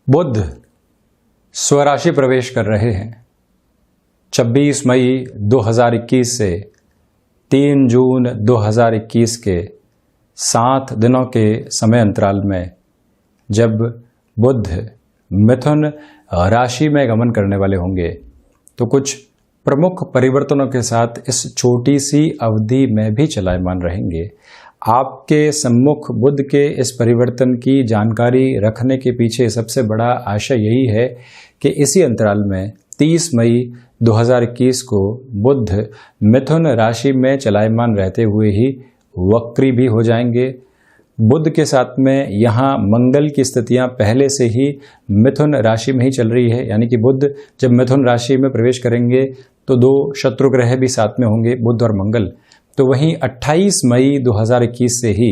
बुध स्वराशि प्रवेश कर रहे हैं 26 मई 2021 से 3 जून 2021 के 7 दिनों के समय अंतराल में जब बुध मिथुन राशि में गमन करने वाले होंगे तो कुछ प्रमुख परिवर्तनों के साथ इस छोटी सी अवधि में भी चलायमान रहेंगे। आपके सम्मुख बुध के इस परिवर्तन की जानकारी रखने के पीछे सबसे बड़ा आशय यही है कि इसी अंतराल में 30 मई 2021 को बुध मिथुन राशि में चलायमान रहते हुए ही वक्री भी हो जाएंगे। बुध के साथ में यहाँ मंगल की स्थितियाँ पहले से ही मिथुन राशि में ही चल रही है, यानी कि बुध जब मिथुन राशि में प्रवेश करेंगे तो 2 शत्रु ग्रह भी साथ में होंगे, बुध और मंगल। तो वहीं 28 मई 2021 से ही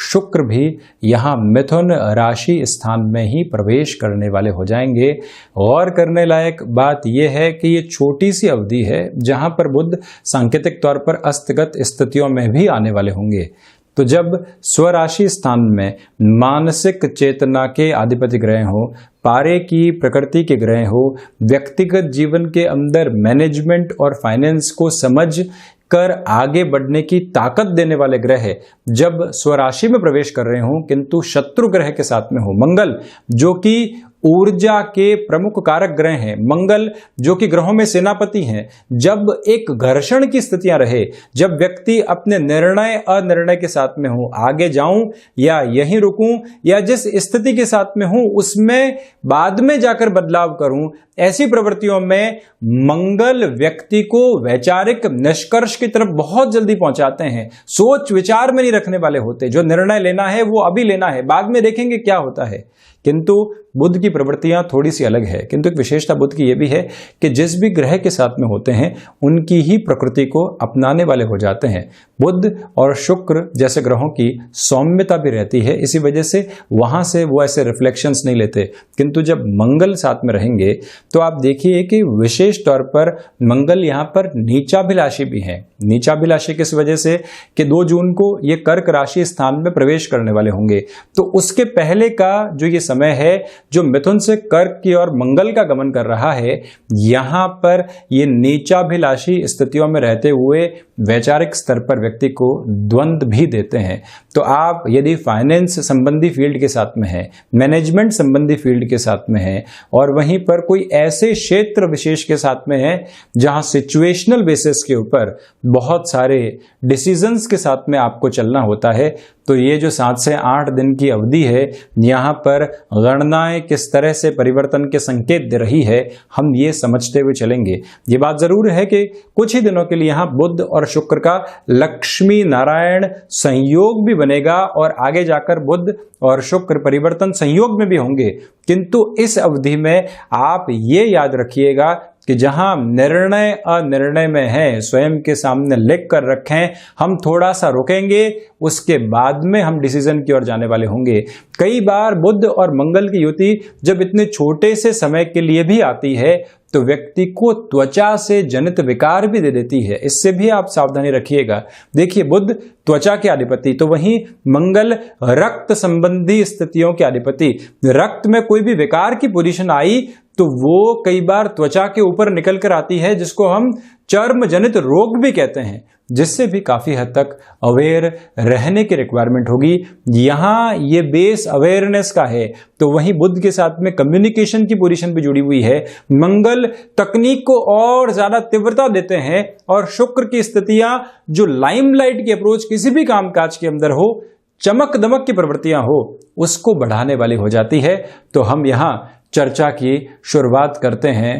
शुक्र भी यहाँ मिथुन राशि स्थान में ही प्रवेश करने वाले हो जाएंगे। और करने लायक बात यह है कि ये छोटी सी अवधि है जहाँ पर बुध सांकेतिक तौर पर अस्तगत स्थितियों में भी आने वाले होंगे। तो जब स्वराशि स्थान में मानसिक चेतना के अधिपति ग्रह हो, पारे की प्रकृति के ग्रह हो, व्यक्तिगत जीवन के अंदर मैनेजमेंट और फाइनेंस को समझ कर आगे बढ़ने की ताकत देने वाले ग्रह जब स्वराशि में प्रवेश कर रहे हों, किंतु शत्रु ग्रह के साथ में हो मंगल, जो कि ऊर्जा के प्रमुख कारक ग्रह हैं, मंगल जो कि ग्रहों में सेनापति हैं, जब एक घर्षण की स्थितियां रहे, जब व्यक्ति अपने निर्णय अनिर्णय के साथ में हो, आगे जाऊं या यहीं रुकूं या जिस स्थिति के साथ में हूं उसमें बाद में जाकर बदलाव करूं, ऐसी प्रवृत्तियों में मंगल व्यक्ति को वैचारिक निष्कर्ष की तरफ बहुत जल्दी पहुंचाते हैं। सोच विचार में नहीं रखने वाले होते, जो निर्णय लेना है वो अभी लेना है, बाद में देखेंगे क्या होता है। किंतु बुध की प्रवृत्तियां थोड़ी सी अलग है। किंतु एक विशेषता बुध की यह भी है कि जिस भी ग्रह के साथ में होते हैं उनकी ही प्रकृति को अपनाने वाले हो जाते हैं। बुध और शुक्र जैसे ग्रहों की सौम्यता भी रहती है, इसी वजह से वहां से वो ऐसे रिफ्लेक्शंस नहीं लेते। किंतु जब मंगल साथ में रहेंगे तो आप देखिए कि विशेष तौर पर मंगल यहाँ पर नीचाभिलाषी भी हैं। नीचाभिलाषी किस वजह से कि 2 जून को ये कर्क राशि स्थान में प्रवेश करने वाले होंगे। तो उसके पहले का जो ये समय है जो मिथुन से कर्क की ओर मंगल का गमन कर रहा है, यहां पर ये नीचाभिलाषी स्थितियों में रहते हुए वैचारिक स्तर पर व्यक्ति को द्वंद्व भी देते हैं। तो आप यदि फाइनेंस संबंधी फील्ड के साथ में है, मैनेजमेंट संबंधी फील्ड के साथ में है और वहीं पर कोई ऐसे क्षेत्र विशेष के साथ में है जहां सिचुएशनल बेसिस के ऊपर बहुत सारे डिसीजंस के साथ में आपको चलना होता है, तो ये जो 7 से 8 दिन की अवधि है यहाँ पर गणनाएं किस तरह से परिवर्तन के संकेत दे रही है, हम ये समझते हुए चलेंगे। ये बात जरूर है कि कुछ ही दिनों के लिए यहाँ बुध और शुक्र का लक्ष्मी नारायण संयोग भी बनेगा और आगे जाकर बुध और शुक्र परिवर्तन संयोग में भी होंगे। किंतु इस अवधि में आप ये याद रखिएगा कि जहां निर्णय अनिर्णय में है, स्वयं के सामने लिख कर रखें, हम थोड़ा सा रुकेंगे, उसके बाद में हम डिसीजन की ओर जाने वाले होंगे। कई बार बुध और मंगल की युति जब इतने छोटे से समय के लिए भी आती है तो व्यक्ति को त्वचा से जनित विकार भी दे देती है, इससे भी आप सावधानी रखिएगा। देखिए बुध त्वचा के अधिपति, तो वहीं मंगल रक्त संबंधी स्थितियों के अधिपति। रक्त में कोई भी विकार की पोजीशन आई तो वो कई बार त्वचा के ऊपर निकल कर आती है, जिसको हम चर्म जनित रोग भी कहते हैं, जिससे भी काफी हद तक अवेयर रहने की रिक्वायरमेंट होगी। यहाँ ये बेस अवेयरनेस का है, तो वहीं बुध के साथ में कम्युनिकेशन की पोजीशन भी जुड़ी हुई है। मंगल तकनीक को और ज्यादा तीव्रता देते हैं और शुक्र की स्थितियां जो लाइमलाइट की अप्रोच किसी भी कामकाज के अंदर हो, चमक दमक की प्रवृत्तियां हो, उसको बढ़ाने वाली हो जाती है। तो हम यहाँ चर्चा की शुरुआत करते हैं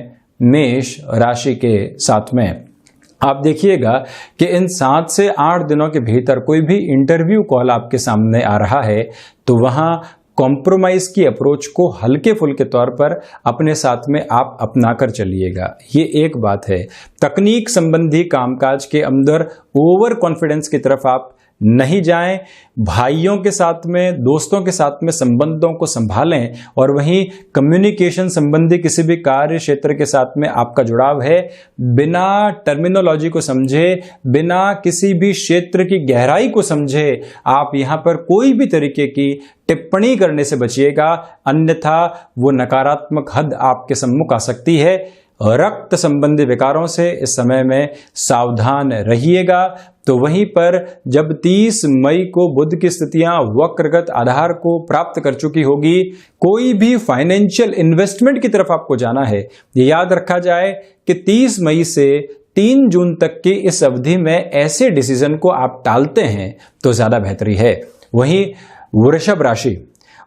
मेष राशि के साथ में। आप देखिएगा कि इन 7 से 8 दिनों के भीतर कोई भी इंटरव्यू कॉल आपके सामने आ रहा है तो वहां कॉम्प्रोमाइज की अप्रोच को हल्के फुल्के तौर पर अपने साथ में आप अपनाकर चलिएगा। ये एक बात है। तकनीक संबंधी कामकाज के अंदर ओवर कॉन्फिडेंस की तरफ आप नहीं जाएं। भाइयों के साथ में, दोस्तों के साथ में संबंधों को संभालें। और वहीं कम्युनिकेशन संबंधी किसी भी कार्य क्षेत्र के साथ में आपका जुड़ाव है, बिना टर्मिनोलॉजी को समझे, बिना किसी भी क्षेत्र की गहराई को समझे आप यहां पर कोई भी तरीके की टिप्पणी करने से बचिएगा, अन्यथा वो नकारात्मक हद आपके सम्मुख आ सकती है। रक्त संबंधी विकारों से इस समय में सावधान रहिएगा। तो वहीं पर जब 30 मई को बुध की स्थितियां वक्रगत आधार को प्राप्त कर चुकी होगी, कोई भी फाइनेंशियल इन्वेस्टमेंट की तरफ आपको जाना है, ये याद रखा जाए कि 30 मई से 3 जून तक की इस अवधि में ऐसे डिसीजन को आप टालते हैं तो ज्यादा बेहतरी है। वहीं वृषभ राशि,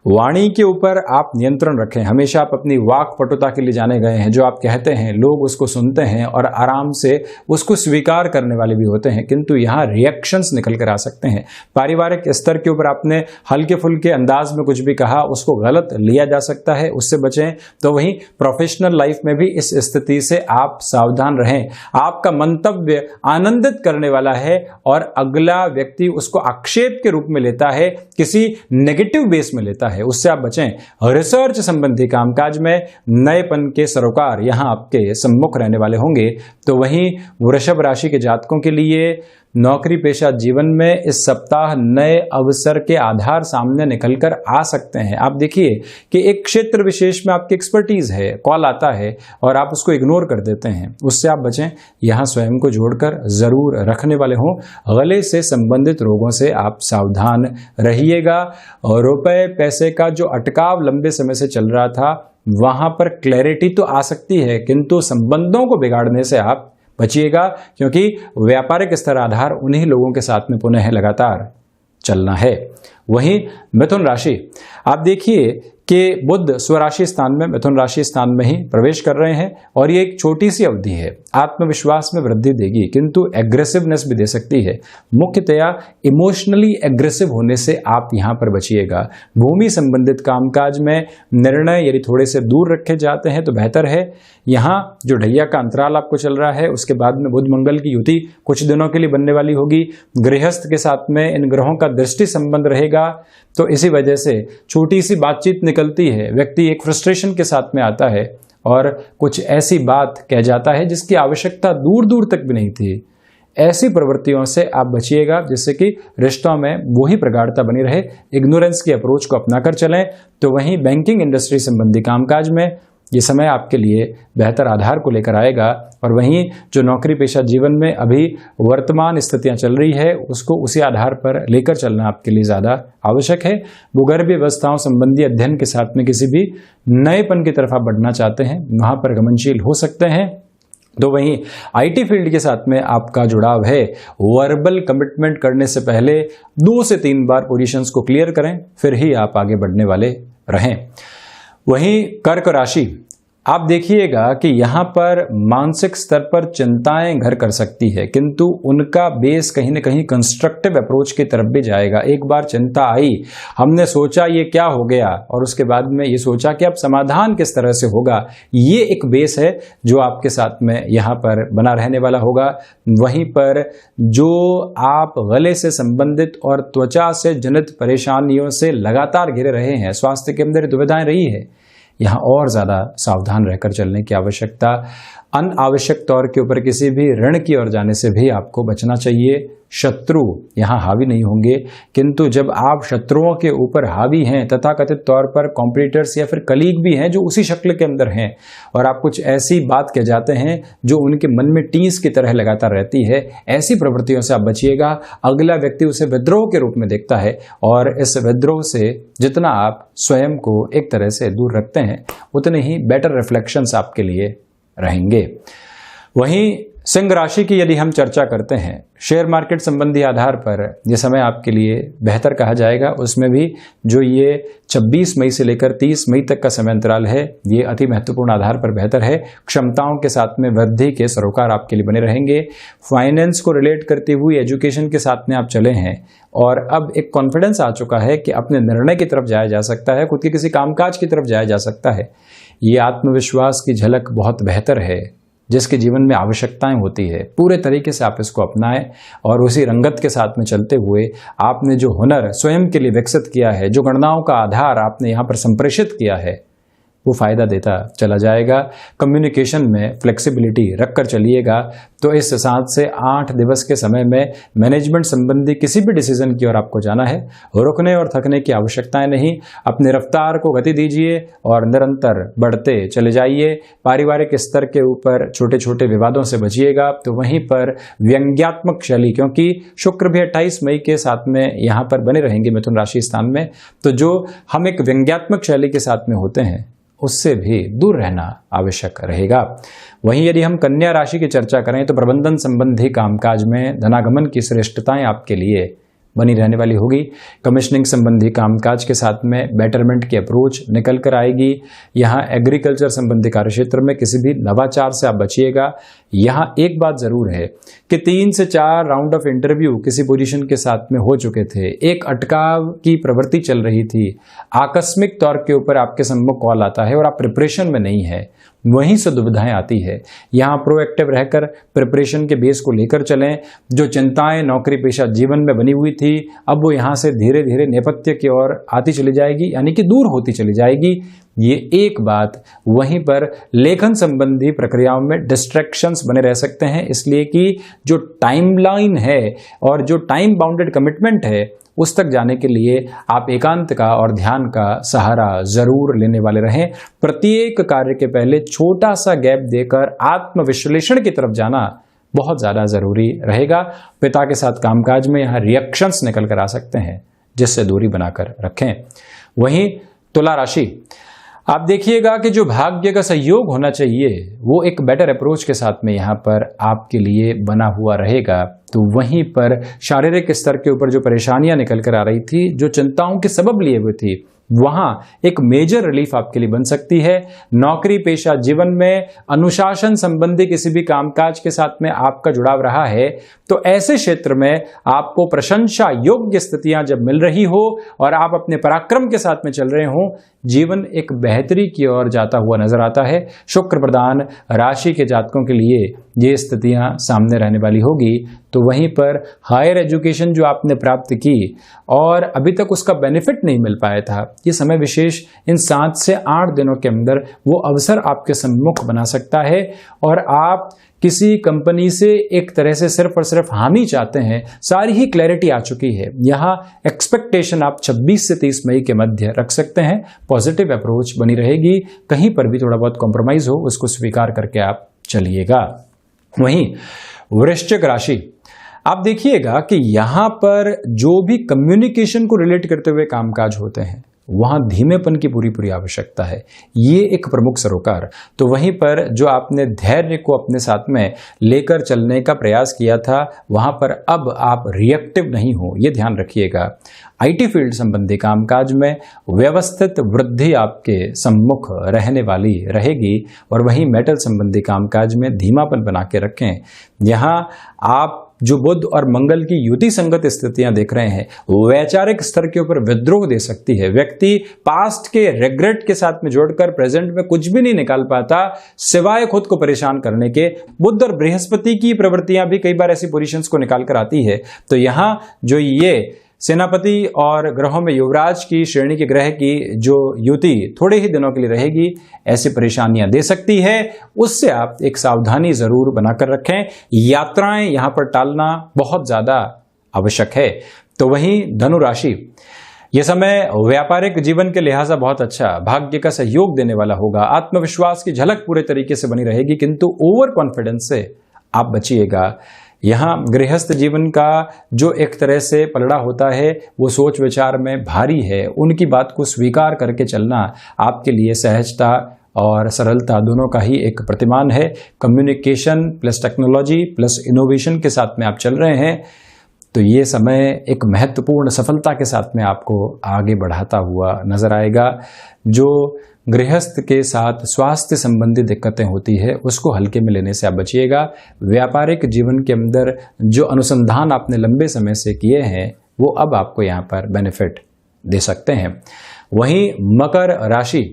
वाणी के ऊपर आप नियंत्रण रखें। हमेशा आप अपनी वाक पटुता के लिए जाने गए हैं। जो आप कहते हैं लोग उसको सुनते हैं और आराम से उसको स्वीकार करने वाले भी होते हैं, किंतु यहाँ रिएक्शंस निकल कर आ सकते हैं। पारिवारिक स्तर के ऊपर आपने हल्के फुल्के अंदाज में कुछ भी कहा, उसको गलत लिया जा सकता है, उससे बचें। तो वहीं प्रोफेशनल लाइफ में भी इस स्थिति से आप सावधान रहें। आपका मंतव्य आनंदित करने वाला है और अगला व्यक्ति उसको आक्षेप के रूप में लेता है, किसी नेगेटिव बेस में लेता है, उससे आप बचें। रिसर्च संबंधी कामकाज में नएपन के सरोकार यहां आपके सम्मुख रहने वाले होंगे। तो वहीं वृषभ राशि के जातकों के लिए नौकरी पेशा जीवन में इस सप्ताह नए अवसर के आधार सामने निकलकर आ सकते हैं। आप देखिए कि एक क्षेत्र विशेष में आपकी एक्सपर्टीज है, कॉल आता है और आप उसको इग्नोर कर देते हैं, उससे आप बचें। यहां स्वयं को जोड़कर जरूर रखने वाले हों। गले से संबंधित रोगों से आप सावधान रहिएगा। और रुपए पैसे का जो अटकाव लंबे समय से चल रहा था, वहां पर क्लैरिटी तो आ सकती है, किंतु संबंधों को बिगाड़ने से आप बचिएगा, क्योंकि व्यापारिक स्तर आधार उन्हीं लोगों के साथ में पुनः लगातार चलना है। वहीं मिथुन राशि, आप देखिए कि बुध स्वराशि स्थान में, मिथुन राशि स्थान में ही प्रवेश कर रहे हैं और ये एक छोटी सी अवधि है, आत्मविश्वास में वृद्धि देगी, किंतु एग्रेसिवनेस भी दे सकती है। मुख्यतया इमोशनली एग्रेसिव होने से आप यहां पर बचिएगा। भूमि संबंधित कामकाज में निर्णय यदि थोड़े से दूर रखे जाते हैं तो बेहतर है। यहां जो ढैया का अंतराल आपको चल रहा है, उसके बाद में बुध मंगल की युति कुछ दिनों के लिए बनने वाली होगी। गृहस्थ के साथ में इन ग्रहों का दृष्टि संबंध रहेगा, तो इसी वजह से छोटी सी बातचीत निकलती है, व्यक्ति एक फ्रस्ट्रेशन के साथ में आता है और कुछ ऐसी बात कह जाता है जिसकी आवश्यकता दूर दूर तक भी नहीं थी। ऐसी प्रवृत्तियों से आप बचिएगा जिससे कि रिश्तों में वही प्रगाढ़ता बनी रहे। इग्नोरेंस की अप्रोच को अपनाकर चलें। तो वहीं बैंकिंग इंडस्ट्री संबंधी कामकाज में ये समय आपके लिए बेहतर आधार को लेकर आएगा। और वहीं जो नौकरी पेशा जीवन में अभी वर्तमान स्थितियां चल रही है, उसको उसी आधार पर लेकर चलना आपके लिए ज़्यादा आवश्यक है। भूगर्भीय व्यवस्थाओं संबंधी अध्ययन के साथ में किसी भी नएपन की तरफ आप बढ़ना चाहते हैं, वहां पर गमनशील हो सकते हैं। तो वहीं आईटी फील्ड के साथ में आपका जुड़ाव है। वर्बल कमिटमेंट करने से पहले 2 से 3 बार पोजीशंस को क्लियर करें, फिर ही आप आगे बढ़ने वाले रहें। वहीं कर्क राशि, आप देखिएगा कि यहां पर मानसिक स्तर पर चिंताएं घर कर सकती है, किंतु उनका बेस कहीं ना कहीं कंस्ट्रक्टिव अप्रोच की तरफ भी जाएगा। एक बार चिंता आई, हमने सोचा ये क्या हो गया, और उसके बाद में ये सोचा कि अब समाधान किस तरह से होगा। ये एक बेस है जो आपके साथ में यहां पर बना रहने वाला होगा। वहीं पर जो आप गले से संबंधित और त्वचा से जनित परेशानियों से लगातार घिरे रहे हैं, स्वास्थ्य के अंदर दुविधाएं रही है, यहाँ और ज़्यादा सावधान रहकर चलने की आवश्यकता। अनावश्यक तौर के ऊपर किसी भी ऋण की ओर जाने से भी आपको बचना चाहिए। शत्रु यहाँ हावी नहीं होंगे, किंतु जब आप शत्रुओं के ऊपर हावी हैं, तथाकथित तौर पर कॉम्पिटिटर्स या फिर कलीग भी हैं जो उसी शक्ल के अंदर हैं, और आप कुछ ऐसी बात कह जाते हैं जो उनके मन में टीस की तरह लगातार रहती है, ऐसी प्रवृत्तियों से आप बचिएगा। अगला व्यक्ति उसे विद्रोह के रूप में देखता है, और इस विद्रोह से जितना आप स्वयं को एक तरह से दूर रखते हैं, उतने ही बेटर रिफ्लेक्शंस आपके लिए रहेंगे। वहीं सिंह राशि की यदि हम चर्चा करते हैं, शेयर मार्केट संबंधी आधार पर यह समय आपके लिए बेहतर कहा जाएगा। उसमें भी जो ये 26 मई से लेकर 30 मई तक का समय अंतराल है, ये अति महत्वपूर्ण आधार पर बेहतर है। क्षमताओं के साथ में वृद्धि के सरोकार आपके लिए बने रहेंगे। फाइनेंस को रिलेट करती हुई एजुकेशन के साथ में आप चले हैं, और अब एक कॉन्फिडेंस आ चुका है कि अपने निर्णय की तरफ जाया जा सकता है, खुद के किसी कामकाज की तरफ जाया जा सकता है। ये आत्मविश्वास की झलक बहुत बेहतर है। जिसके जीवन में आवश्यकताएं होती है, पूरे तरीके से आप इसको अपनाएं और उसी रंगत के साथ में चलते हुए आपने जो हुनर स्वयं के लिए विकसित किया है, जो गणनाओं का आधार आपने यहाँ पर संप्रेषित किया है, वो फायदा देता चला जाएगा। कम्युनिकेशन में फ्लेक्सिबिलिटी रखकर चलिएगा तो इस 7 से 8 दिवस के समय में मैनेजमेंट संबंधी किसी भी डिसीजन की ओर आपको जाना है। रुकने और थकने की आवश्यकताएं नहीं, अपने रफ्तार को गति दीजिए और निरंतर बढ़ते चले जाइए। पारिवारिक स्तर के ऊपर छोटे छोटे विवादों से बचिएगा। तो वहीं पर व्यंग्यात्मक शैली, क्योंकि शुक्र भी 28 मई के साथ में यहाँ पर बने रहेंगे मिथुन राशि स्थान में, तो जो हम एक व्यंग्यात्मक शैली के साथ में होते हैं उससे भी दूर रहना आवश्यक रहेगा। वहीं यदि हम कन्या राशि की चर्चा करें तो प्रबंधन संबंधी कामकाज में धनागमन की श्रेष्ठताएं आपके लिए बनी रहने वाली होगी। कमिश्निंग संबंधी कामकाज के साथ में बेटरमेंट की अप्रोच निकल कर आएगी। यहाँ एग्रीकल्चर संबंधी कार्यक्षेत्र में किसी भी नवाचार से आप बचिएगा। यहाँ एक बात जरूर है कि 3 से 4 राउंड ऑफ इंटरव्यू किसी पोजीशन के साथ में हो चुके थे, एक अटकाव की प्रवृत्ति चल रही थी, आकस्मिक तौर के ऊपर आपके सम्मुख कॉल आता है और आप प्रिपरेशन में नहीं है, वहीं से दुविधाएं आती है। यहाँ प्रोएक्टिव रहकर प्रिपरेशन के बेस को लेकर चलें। जो चिंताएं नौकरी पेशा जीवन में बनी हुई थी, अब वो यहाँ से धीरे धीरे नेपथ्य की ओर आती चली जाएगी, यानी कि दूर होती चली जाएगी। ये एक बात। वहीं पर लेखन संबंधी प्रक्रियाओं में डिस्ट्रैक्शंस बने रह सकते हैं, इसलिए कि जो टाइमलाइन है और जो टाइम बाउंडेड कमिटमेंट है उस तक जाने के लिए आप एकांत का और ध्यान का सहारा जरूर लेने वाले रहें। प्रत्येक कार्य के पहले छोटा सा गैप देकर आत्मविश्लेषण की तरफ जाना बहुत ज्यादा जरूरी रहेगा। पिता के साथ कामकाज में यहाँ रिएक्शंस निकल कर आ सकते हैं, जिससे दूरी बनाकर रखें। वहीं तुला राशि, आप देखिएगा कि जो भाग्य का सहयोग होना चाहिए वो एक बेटर अप्रोच के साथ में यहाँ पर आपके लिए बना हुआ रहेगा। तो वहीं पर शारीरिक स्तर के ऊपर जो परेशानियां निकल कर आ रही थी, जो चिंताओं के सबब लिए हुए थी, वहां एक मेजर रिलीफ आपके लिए बन सकती है। नौकरी पेशा जीवन में अनुशासन संबंधी किसी भी कामकाज के साथ में आपका जुड़ाव रहा है तो ऐसे क्षेत्र में आपको प्रशंसा योग्य स्थितियां जब मिल रही हो और आप अपने पराक्रम के साथ में चल रहे हो, जीवन एक बेहतरी की ओर जाता हुआ नजर आता है। शुक्र प्रधान राशि के जातकों के लिए ये स्थितियां सामने रहने वाली होगी। तो वहीं पर हायर एजुकेशन जो आपने प्राप्त की और अभी तक उसका बेनिफिट नहीं मिल पाया था, ये समय विशेष इन 7 से 8 दिनों के अंदर वो अवसर आपके सम्मुख बना सकता है और आप किसी कंपनी से एक तरह से सिर्फ और सिर्फ हामी चाहते हैं, सारी ही क्लैरिटी आ चुकी है। यहाँ एक्सपेक्टेशन आप 26 से 30 मई के मध्य रख सकते हैं। पॉजिटिव अप्रोच बनी रहेगी, कहीं पर भी थोड़ा बहुत कॉम्प्रोमाइज हो उसको स्वीकार करके आप चलिएगा। वहीं वृश्चिक राशि, आप देखिएगा कि यहां पर जो भी कम्युनिकेशन को रिलेट करते हुए कामकाज होते हैं वहां धीमेपन की पूरी आवश्यकता है, ये एक प्रमुख सरोकार। तो वहीं पर जो आपने धैर्य को अपने साथ में लेकर चलने का प्रयास किया था, वहां पर अब आप रिएक्टिव नहीं हो, ये ध्यान रखिएगा। आईटी फील्ड संबंधी कामकाज में व्यवस्थित वृद्धि आपके सम्मुख रहने वाली रहेगी और वहीं मेटल संबंधी कामकाज में धीमापन बना के रखें। यहाँ आप जो बुध और मंगल की युति संगत स्थितियां देख रहे हैं, वैचारिक स्तर के ऊपर विद्रोह दे सकती है। व्यक्ति पास्ट के रिग्रेट के साथ में जोड़कर प्रेजेंट में कुछ भी नहीं निकाल पाता सिवाय खुद को परेशान करने के। बुध और बृहस्पति की प्रवृत्तियां भी कई बार ऐसी पोजीशंस को निकाल कर आती है। तो यहां जो ये सेनापति और ग्रहों में युवराज की श्रेणी के ग्रह की जो युति थोड़े ही दिनों के लिए रहेगी, ऐसी परेशानियां दे सकती है। उससे आप एक सावधानी जरूर बनाकर रखें। यात्राएं यहां पर टालना बहुत ज्यादा आवश्यक है। तो वहीं धनु राशि, यह समय व्यापारिक जीवन के लिहाजा बहुत अच्छा, भाग्य का सहयोग देने वाला होगा। आत्मविश्वास की झलक पूरे तरीके से बनी रहेगी, किंतु ओवर कॉन्फिडेंस से आप बचिएगा। यहाँ गृहस्थ जीवन का जो एक तरह से पलड़ा होता है वो सोच विचार में भारी है, उनकी बात को स्वीकार करके चलना आपके लिए सहजता और सरलता दोनों का ही एक प्रतिमान है। Communication plus technology plus innovation के साथ में आप चल रहे हैं, तो ये समय एक महत्वपूर्ण सफलता के साथ में आपको आगे बढ़ाता हुआ नजर आएगा। जो गृहस्थ के साथ स्वास्थ्य संबंधी दिक्कतें होती है उसको हल्के में लेने से आप बचिएगा। व्यापारिक जीवन के अंदर जो अनुसंधान आपने लंबे समय से किए हैं वो अब आपको यहाँ पर बेनिफिट दे सकते हैं। वहीं मकर राशि,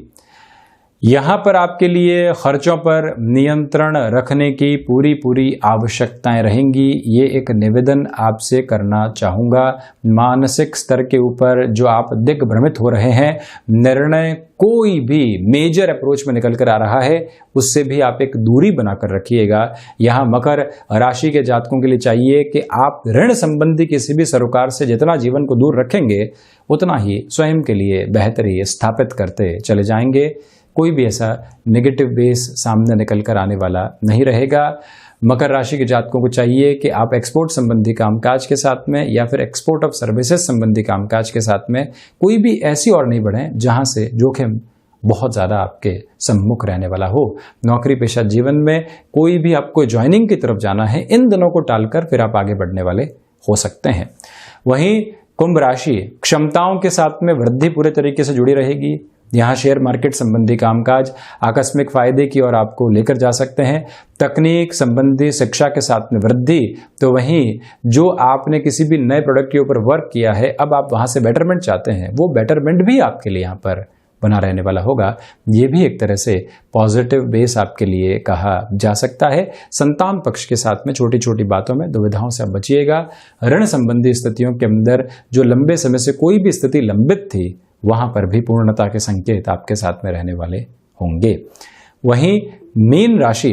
यहाँ पर आपके लिए खर्चों पर नियंत्रण रखने की पूरी आवश्यकताएं रहेंगी। ये एक निवेदन आपसे करना चाहूँगा। मानसिक स्तर के ऊपर जो आप दिग्भ्रमित हो रहे हैं, निर्णय कोई भी मेजर अप्रोच में निकल कर आ रहा है, उससे भी आप एक दूरी बनाकर रखिएगा। यहाँ मकर राशि के जातकों के लिए चाहिए कि आप ऋण संबंधी किसी भी सरोकार से जितना जीवन को दूर रखेंगे, उतना ही स्वयं के लिए बेहतरी स्थापित करते चले जाएंगे। कोई भी ऐसा नेगेटिव बेस सामने निकल कर आने वाला नहीं रहेगा। मकर राशि के जातकों को चाहिए कि आप एक्सपोर्ट संबंधी कामकाज के साथ में या फिर एक्सपोर्ट ऑफ सर्विसेज संबंधी कामकाज के साथ में कोई भी ऐसी और नहीं बढ़ें जहां से जोखिम बहुत ज़्यादा आपके सम्मुख रहने वाला हो। नौकरी पेशा जीवन में कोई भी आपको ज्वाइनिंग की तरफ जाना है, इन दिनों को टालकर फिर आप आगे बढ़ने वाले हो सकते हैं। वहीं कुंभ राशि क्षमताओं के साथ में वृद्धि पूरे तरीके से जुड़ी रहेगी। यहाँ शेयर मार्केट संबंधी कामकाज आकस्मिक फायदे की ओर आपको लेकर जा सकते हैं। तकनीक संबंधी शिक्षा के साथ में वृद्धि, तो वहीं जो आपने किसी भी नए प्रोडक्ट के ऊपर वर्क किया है, अब आप वहां से बेटरमेंट चाहते हैं, वो बेटरमेंट भी आपके लिए यहाँ पर बना रहने वाला होगा। ये भी एक तरह से पॉजिटिव बेस आपके लिए कहा जा सकता है। संतान पक्ष के साथ में छोटी छोटी बातों में दुविधाओं से आप बचिएगा। ऋण संबंधी स्थितियों के अंदर जो लंबे समय से कोई भी स्थिति लंबित थी, वहां पर भी पूर्णता के संकेत आपके साथ में रहने वाले होंगे। वहीं मीन राशि,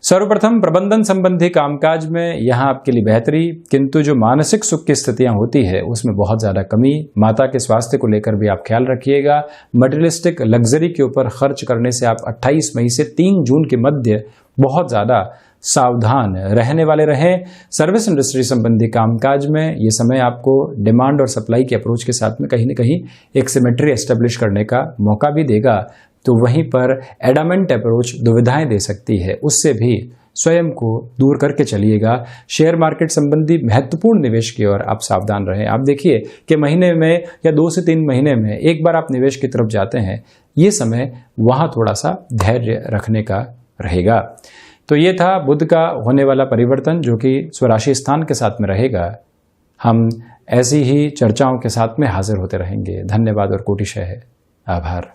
सर्वप्रथम प्रबंधन संबंधी कामकाज में यहां आपके लिए बेहतरी, किंतु जो मानसिक सुख की स्थितियां होती है उसमें बहुत ज्यादा कमी। माता के स्वास्थ्य को लेकर भी आप ख्याल रखिएगा। मटेरियलिस्टिक लग्जरी के ऊपर खर्च करने से आप 28 मई से 3 जून के मध्य बहुत ज्यादा सावधान रहने वाले रहें। सर्विस इंडस्ट्री संबंधी कामकाज में ये समय आपको डिमांड और सप्लाई के अप्रोच के साथ में कहीं न कहीं एक सिमेट्री एस्टेब्लिश करने का मौका भी देगा। तो वहीं पर एडामेंट अप्रोच दुविधाएं दे सकती है, उससे भी स्वयं को दूर करके चलिएगा। शेयर मार्केट संबंधी महत्वपूर्ण निवेश की ओर आप सावधान रहें। आप देखिए कि महीने में या 2 से 3 महीने में एक बार आप निवेश की तरफ जाते हैं, ये समय वहां थोड़ा सा धैर्य रखने का रहेगा। तो ये था बुध का होने वाला परिवर्तन, जो कि स्वराशि स्थान के साथ में रहेगा। हम ऐसी ही चर्चाओं के साथ में हाजिर होते रहेंगे। धन्यवाद और कोटिशः आभार।